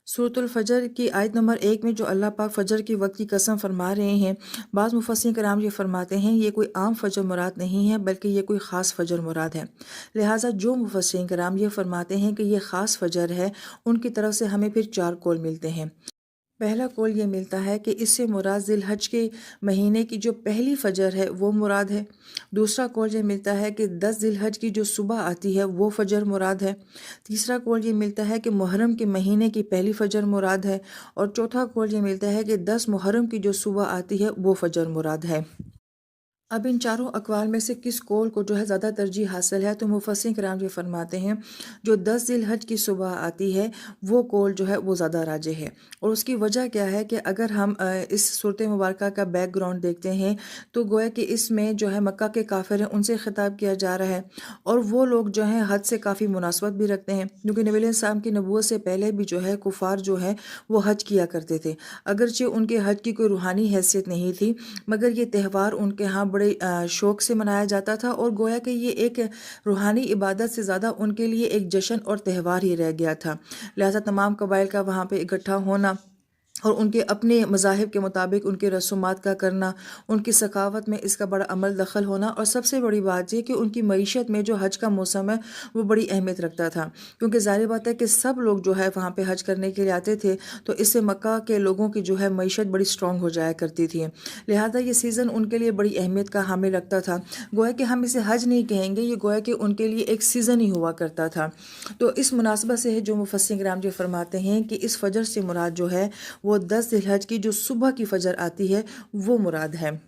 सूरत अल-फजर की आयत नंबर 1 में जो अल्लाह पाक फ़जर के वक्त की कसम फरमा रहे हैं, बाज़ मुफ़स्सिरीन कराम ये फरमाते हैं ये कोई आम फ़जर मुराद नहीं है बल्कि ये कोई ख़ास फ़जर मुराद है। लिहाजा जो मुफ़स्सिरीन कराम ये फरमाते हैं कि ये ख़ास फ़जर है, उनकी तरफ से हमें फिर 4 कौल मिलते हैं। पहला कौल ये मिलता है कि इससे मुराद ज़िल-हज के महीने की जो पहली फ़जर है वो मुराद है। दूसरा कौल ये मिलता है कि 10 ज़िल-हज की जो सुबह आती है वो फ़जर मुराद है। तीसरा कौल ये मिलता है कि मुहर्रम के महीने की पहली फ़जर मुराद है। और चौथा कौल ये मिलता है कि 10 मुहर्रम की जो सुबह आती है वो फ़जर मुराद है। अब इन चारों अक़वाल में से किस कौल को जो है ज़्यादा तरजीह हासिल है, तो मुफ़स्सिरीन कराम ये फरमाते हैं जो 10 ज़िल-हज की सुबह आती है वो कौल जो है वो ज़्यादा राजिह है। और उसकी वजह क्या है कि अगर हम इस सूरत मुबारक का बैकग्राउंड देखते हैं तो गोया कि इसमें जो है मक्का के काफ़िर हैं उनसे ख़िताब किया जा रहा है और वो लोग जो हैं हज से काफ़ी मुनासबत भी रखते हैं, क्योंकि नबी अलैहिस्सलाम की नबूवत से पहले भी जो है कुफ़ार जो है वो हज किया करते थे। अगरचे उनके हज की कोई रूहानी हैसियत नहीं थी, मगर ये त्यौहार उनके यहाँ बड़े शौक से मनाया जाता था और गोया कि ये एक रूहानी इबादत से ज़्यादा उनके लिए एक जश्न और त्यौहार ही रह गया था। लिहाजा तमाम कबाइल का वहाँ पे इकट्ठा होना और उनके अपने मज़ाहिब के मुताबिक उनके रसूमात का करना, उनकी सखावत में इसका बड़ा अमल दखल होना और सबसे बड़ी बात ये कि उनकी मईशत में जो हज का मौसम है वो बड़ी अहमियत रखता था, क्योंकि ज़ाहिर बात है कि सब लोग जो है वहाँ पे हज करने के लिए आते थे, तो इससे मक्का के लोगों की जो है मईशत बड़ी स्ट्रॉन्ग हो जाया करती थी। लिहाजा ये सीज़न उनके लिए बड़ी अहमियत का हामिल रखता था। गोया कि हम इसे हज नहीं कहेंगे, ये गोया कि उनके लिए एक सीज़न ही हुआ करता था। तो इस मुनासबत से है जो मुफस्सिरीन किराम जो फरमाते हैं कि इस फजर से मुराद जो है वो 10 ज़िलहज की जो सुबह की फजर आती है वो मुराद है।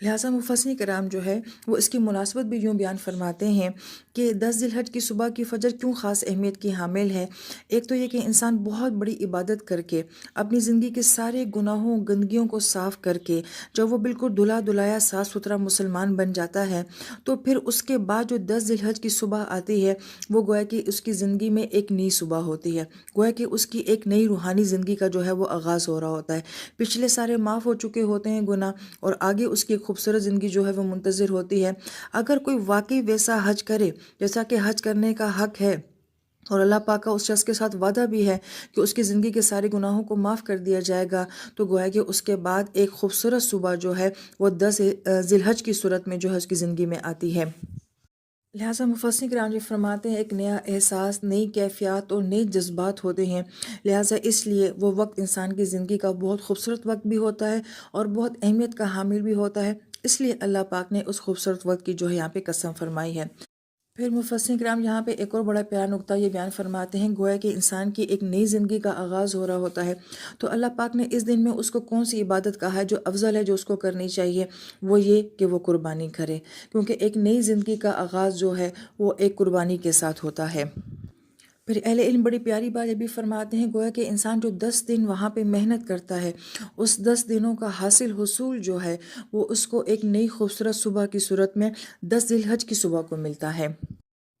लिहाजा मुफस्सिरीन कराम जो है वो इसकी मुनासबत भी यूँ बयान फरमाते हैं कि 10 ज़िलहज की सुबह की फ़जर क्यों ख़ास अहमियत की हामिल है। एक तो ये कि इंसान बहुत बड़ी इबादत करके अपनी ज़िंदगी के सारे गुनाहों गंदगियों को साफ़ करके जब वो बिल्कुल धुला धुलाया साफ़ सुथरा मुसलमान बन जाता है, तो फिर उसके बाद जो 10 ज़िलहज की सुबह आती है वो गोया कि उसकी ज़िंदगी में एक नई सुबह होती है। गोया कि उसकी एक नई रूहानी ज़िंदगी का जो है वो आगाज़ हो रहा होता है। पिछले सारे माफ़ हो चुके होते हैं गुनाह और आगे उसकी खूबसूरत ज़िंदगी जो है वो मुंतज़िर होती है। अगर कोई वाकई वैसा हज करे जैसा कि हज करने का हक है और अल्लाह पाक का उस शख्स के साथ वादा भी है कि उसकी ज़िंदगी के सारे गुनाहों को माफ़ कर दिया जाएगा, तो गोया कि उसके बाद एक खूबसूरत सुबह जो है वो 10 ज़िलहज की सूरत में जो है उसकी ज़िंदगी में आती है। लिहाजा मुफस्सिरीन किराम ये फरमाते हैं एक नया एहसास, नई कैफ़ियत और नए जज्बात होते हैं। लिहाजा इसलिए वो वक्त इंसान की ज़िंदगी का बहुत खूबसूरत वक्त भी होता है और बहुत अहमियत का हामिल भी होता है। इसलिए अल्लाह पाक ने उस खूबसूरत वक्त की जो है यहाँ पे कसम फरमाई है। फिर मुफस्सिरीन किराम यहाँ पे एक और बड़ा प्यारा नुक्ता ये बयान फरमाते हैं, गोया कि इंसान की एक नई ज़िंदगी का आगाज़ हो रहा होता है, तो अल्लाह पाक ने इस दिन में उसको कौन सी इबादत कहा है जो अफजल है, जो उसको करनी चाहिए, वो ये कि वो कुर्बानी करे, क्योंकि एक नई ज़िंदगी का आगाज़ जो है वो एक कुर्बानी के साथ होता है। फिर अहले इल्म बड़ी प्यारी बात ये भी फरमाते हैं, गोया कि इंसान जो 10 दिन वहाँ पे मेहनत करता है, उस 10 दिनों का हासिल हुसूल जो है वो उसको एक नई खूबसूरत सुबह की सूरत में 10 ज़िलहज की सुबह को मिलता है।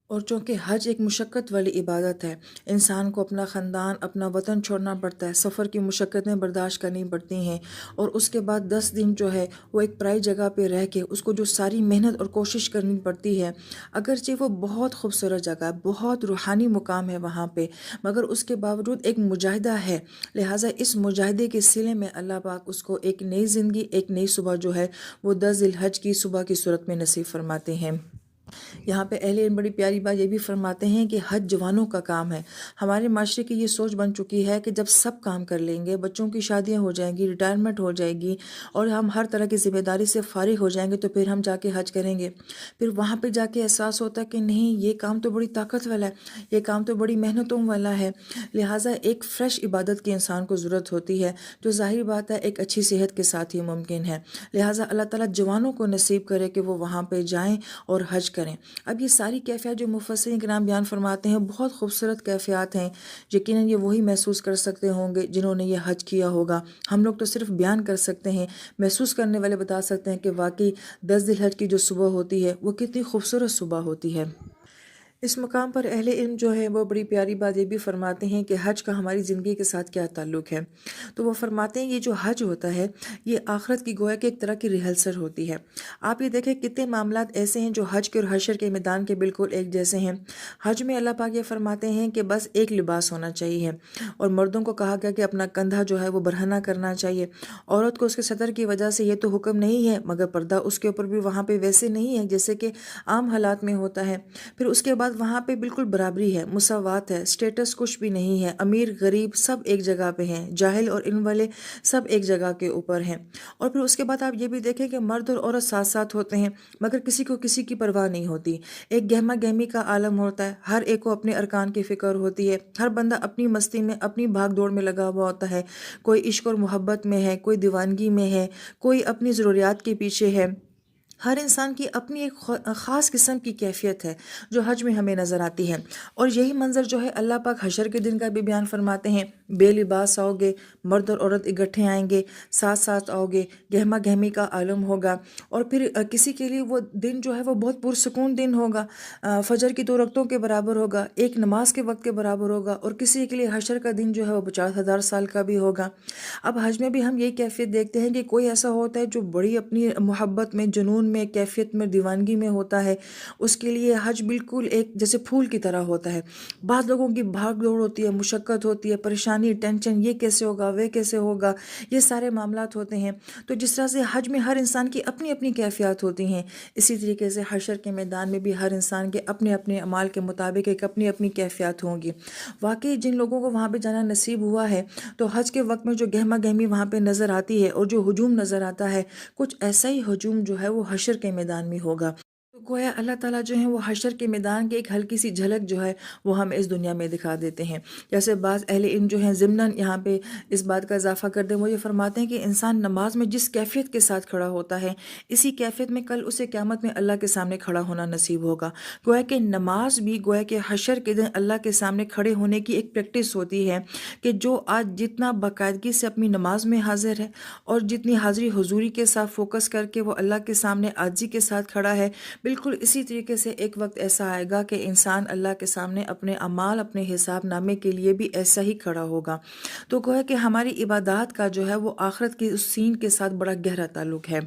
और चूँकि हज एक मुशक्क़त वाली इबादत है, इंसान को अपना ख़ानदान अपना वतन छोड़ना पड़ता है, सफ़र की मुशक्क़तें बर्दाश्त करनी पड़ती हैं और उसके बाद 10 दिन जो है वो एक पराई जगह पे रह के उसको जो सारी मेहनत और कोशिश करनी पड़ती है, अगरचे वो बहुत खूबसूरत जगह है, बहुत रूहानी मुकाम है वहाँ पे, मगर उसके बावजूद एक मुजाहिदा है। लिहाजा इस मुजाहिदे के सिले में अल्लाह पाक उसको एक नई ज़िंदगी एक नई सुबह जो है वो 10 ज़िलहज की सुबह की सूरत में नसीब फरमाते हैं। यहाँ पे अहले इल्म बड़ी प्यारी बात ये भी फरमाते हैं कि हज जवानों का काम है। हमारे माशरे की ये सोच बन चुकी है कि जब सब काम कर लेंगे, बच्चों की शादियाँ हो जाएंगी, रिटायरमेंट हो जाएगी और हम हर तरह की ज़िम्मेदारी से फ़ारिग हो जाएंगे, तो फिर हम जाके हज करेंगे। फिर वहाँ पे जाके एहसास होता है कि नहीं, ये काम तो बड़ी ताकत वाला है, ये काम तो बड़ी मेहनतों वाला है। लिहाजा एक फ़्रेश इबादत की इंसान को ज़रूरत होती है, जो ज़ाहिर बात है एक अच्छी सेहत के साथ ही मुमकिन है। लिहाजा अल्लाह ताला जवानों को नसीब करे कि वो वहाँ पे जाएँ और हज करें। अब ये सारी कैफ़ियत जो मुफस्सिरीन किराम बयान फरमाते हैं बहुत खूबसूरत कैफ़ियत हैं। यकीनन ये वही महसूस कर सकते होंगे जिन्होंने ये हज किया होगा। हम लोग तो सिर्फ बयान कर सकते हैं, महसूस करने वाले बता सकते हैं कि वाकई 10 ज़िलहज की जो सुबह होती है वो कितनी खूबसूरत सुबह होती है। اس مقام پر اہل علم جو ہے وہ بڑی پیاری بات یہ بھی فرماتے ہیں کہ حج کا ہماری زندگی کے ساتھ کیا تعلق ہے۔ تو وہ فرماتے ہیں یہ جو حج ہوتا ہے یہ آخرت کی گویا کہ ایک طرح کی ریہلسل ہوتی ہے۔ آپ یہ دیکھیں کتنے معاملات ایسے ہیں جو حج کے اور حشر کے میدان کے بالکل ایک جیسے ہیں۔ حج میں اللہ پاک یہ فرماتے ہیں کہ بس ایک لباس ہونا چاہیے، اور مردوں کو کہا گیا کہ اپنا کندھا جو ہے وہ برہنہ کرنا چاہیے۔ عورت کو اس کے صدر کی وجہ سے یہ تو حکم نہیں ہے، مگر پردہ اس کے اوپر بھی وہاں پہ ویسے نہیں ہے جیسے کہ عام حالات میں ہوتا ہے۔ پھر اس کے بعد وہاں پہ بالکل برابری ہے، مساوات ہے، سٹیٹس کچھ بھی نہیں ہے، امیر غریب سب ایک جگہ پہ ہیں، جاہل اور علم والے سب ایک جگہ کے اوپر ہیں۔ اور پھر اس کے بعد آپ یہ بھی دیکھیں کہ مرد اور عورت ساتھ ساتھ ہوتے ہیں، مگر کسی کو کسی کی پرواہ نہیں ہوتی۔ ایک گہما گہمی کا عالم ہوتا ہے، ہر ایک کو اپنے ارکان کی فکر ہوتی ہے، ہر بندہ اپنی مستی میں اپنی بھاگ دوڑ میں لگا ہوا ہوتا ہے، کوئی عشق اور محبت میں ہے، کوئی دیوانگی میں ہے، کوئی اپنی ضروریات کے پیچھے ہے۔ ہر انسان کی اپنی ایک خاص قسم کی کیفیت ہے جو حج میں ہمیں نظر آتی ہے، اور یہی منظر جو ہے اللہ پاک حشر کے دن کا بھی بیان فرماتے ہیں۔ بے لباس آؤ گے، مرد اور عورت اکٹھے آئیں گے، ساتھ ساتھ آؤ گے، گہما گہمی کا عالم ہوگا، اور پھر کسی کے لیے وہ دن جو ہے وہ بہت پرسکون دن ہوگا، فجر کی 2 رکعتوں کے برابر ہوگا، ایک نماز کے وقت کے برابر ہوگا، اور کسی کے لیے حشر کا دن جو ہے وہ 50,000 سال کا بھی ہوگا۔ اب حج میں بھی ہم یہی کیفیت دیکھتے ہیں کہ کوئی ایسا ہوتا ہے جو بڑی اپنی محبت میں، جنون میں، کیفیت میں، دیوانگی میں ہوتا ہے، اس کے لیے حج بالکل ایک جیسے پھول کی طرح ہوتا ہے۔ بعض لوگوں کی بھاگ دوڑ ہوتی ہے، مشقت ہوتی ہے، پریشانی، ٹینشن، یہ کیسے ہوگا، وہ کیسے ہوگا، یہ سارے معاملات ہوتے ہیں۔ تو جس طرح سے حج میں ہر انسان کی اپنی اپنی کیفیات ہوتی ہیں، اسی طریقے سے حشر کے میدان میں بھی ہر انسان کے اپنے اپنے اعمال کے مطابق ایک اپنی اپنی کیفیات ہوں گی۔ واقعی جن لوگوں کو وہاں پہ جانا نصیب ہوا ہے تو حج کے وقت میں جو گہما گہمی وہاں پہ نظر آتی ہے اور جو ہجوم نظر آتا ہے، کچھ ایسا ہی ہجوم جو ہے وہ حشر کے میدان میں ہوگا۔ تو گویا اللہ تعالیٰ جو ہے وہ حشر کے میدان کی ایک ہلکی سی جھلک جو ہے وہ ہمیں اس دنیا میں دکھا دیتے ہیں۔ جیسے بعض اہل علم جو ہیں ضمناً یہاں پہ اس بات کا اضافہ کرتے ہیں، وہ یہ فرماتے ہیں کہ انسان نماز میں جس کیفیت کے ساتھ کھڑا ہوتا ہے، اسی کیفیت میں کل اسے قیامت میں اللہ کے سامنے کھڑا ہونا نصیب ہوگا۔ گویا کہ نماز بھی گویا کہ حشر کے دن اللہ کے سامنے کھڑے ہونے کی ایک پریکٹس ہوتی ہے، کہ جو آج جتنا باقاعدگی سے اپنی نماز میں حاضر ہے اور جتنی حاضری حضوری کے ساتھ فوکس کر کے وہ اللہ کے سامنے عاجزی کے ساتھ کھڑا ہے، بالکل اسی طریقے سے ایک وقت ایسا آئے گا کہ انسان اللہ کے سامنے اپنے اعمال، اپنے حساب نامے کے لیے بھی ایسا ہی کھڑا ہوگا۔ تو گویا کہ ہماری عبادات کا جو ہے وہ آخرت کی اس سین کے ساتھ بڑا گہرا تعلق ہے۔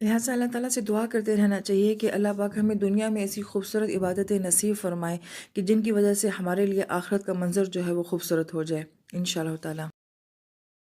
لہٰذا اللہ تعالیٰ سے دعا کرتے رہنا چاہیے کہ اللہ پاک ہمیں دنیا میں ایسی خوبصورت عبادتیں نصیب فرمائے کہ جن کی وجہ سے ہمارے لیے آخرت کا منظر جو ہے وہ خوبصورت ہو جائے، انشاءاللہ تعالیٰ۔